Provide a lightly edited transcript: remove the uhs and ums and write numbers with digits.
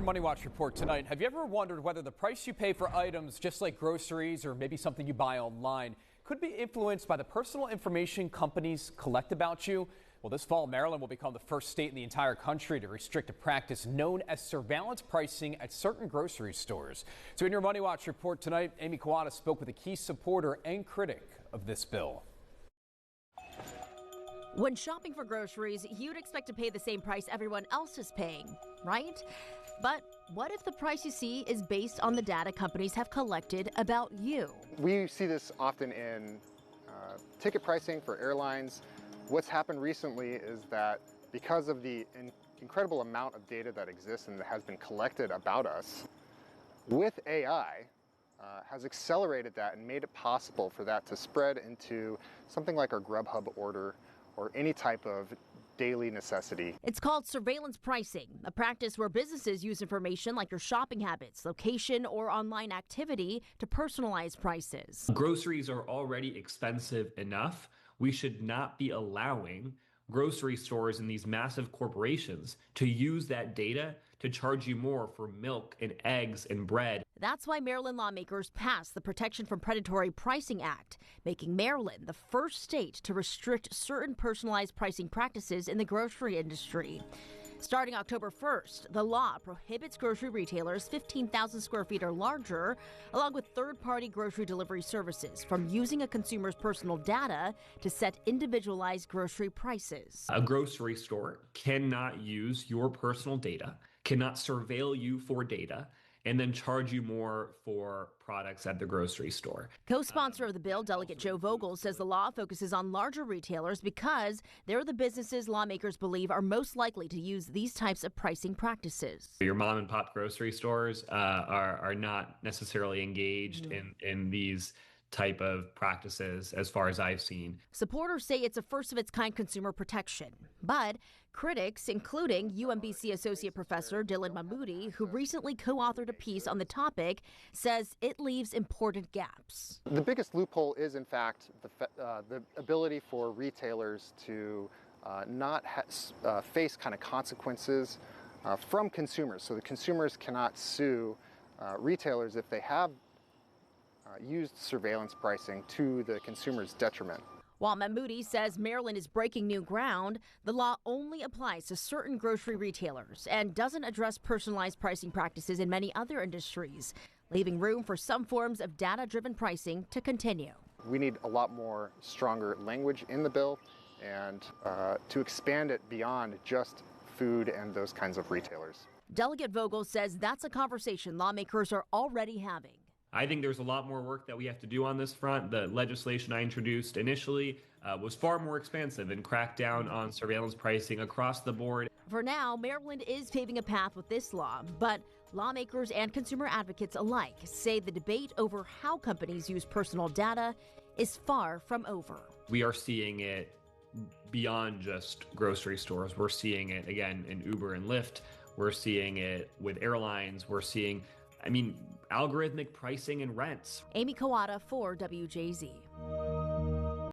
Money Watch report tonight. Have you ever wondered whether the price you pay for items just like groceries or maybe something you buy online could be influenced by the personal information companies collect about you? Well, this fall, Maryland will become the first state in the entire country to restrict a practice known as surveillance pricing at certain grocery stores. So in your Money Watch report tonight, Amy Kawada spoke with a key supporter and critic of this bill. When shopping for groceries, you'd expect to pay the same price everyone else is paying, right? But what if the price you see is based on the data companies have collected about you? We see this often in ticket pricing for airlines. What's happened recently is that because of the incredible amount of data that exists and that has been collected about us, with AI, has accelerated that and made it possible for that to spread into something like our Grubhub order or any type of daily necessity. It's called surveillance pricing, a practice where businesses use information like your shopping habits, location, or online activity to personalize prices. Groceries are already expensive enough. We should not be allowing grocery stores and these massive corporations to use that data to charge you more for milk and eggs and bread. That's why Maryland lawmakers passed the Protection from Predatory Pricing Act, making Maryland the first state to restrict certain personalized pricing practices in the grocery industry. Starting October 1st, the law prohibits grocery retailers 15,000 square feet or larger, along with third-party grocery delivery services, from using a consumer's personal data to set individualized grocery prices. A grocery store cannot use your personal data, cannot surveil you for data, and then charge you more for products at the grocery store. Co-sponsor of the bill, Delegate Joe Vogel, says the law focuses on larger retailers because they're the businesses lawmakers believe are most likely to use these types of pricing practices. Your mom and pop grocery stores are not necessarily engaged in these type of practices as far as I've seen. Supporters say it's a first of its kind consumer protection, but critics, including UMBC Associate Professor Dylan Mahmoudi, who recently co-authored a piece on the topic, says it leaves important gaps. The biggest loophole is, in fact, the ability for retailers to not face kind of consequences from consumers. So the consumers cannot sue retailers if they have used surveillance pricing to the consumer's detriment. While Mahmoudi says Maryland is breaking new ground, the law only applies to certain grocery retailers and doesn't address personalized pricing practices in many other industries, leaving room for some forms of data-driven pricing to continue. We need a lot more stronger language in the bill and to expand it beyond just food and those kinds of retailers. Delegate Vogel says that's a conversation lawmakers are already having. I think there's a lot more work that we have to do on this front. The legislation I introduced initially was far more expansive and cracked down on surveillance pricing across the board. For now, Maryland is paving a path with this law, but lawmakers and consumer advocates alike say the debate over how companies use personal data is far from over. We are seeing it beyond just grocery stores. We're seeing it, again, in Uber and Lyft. We're seeing it with airlines. We're seeing algorithmic pricing and rents. Amy Kawada for WJZ.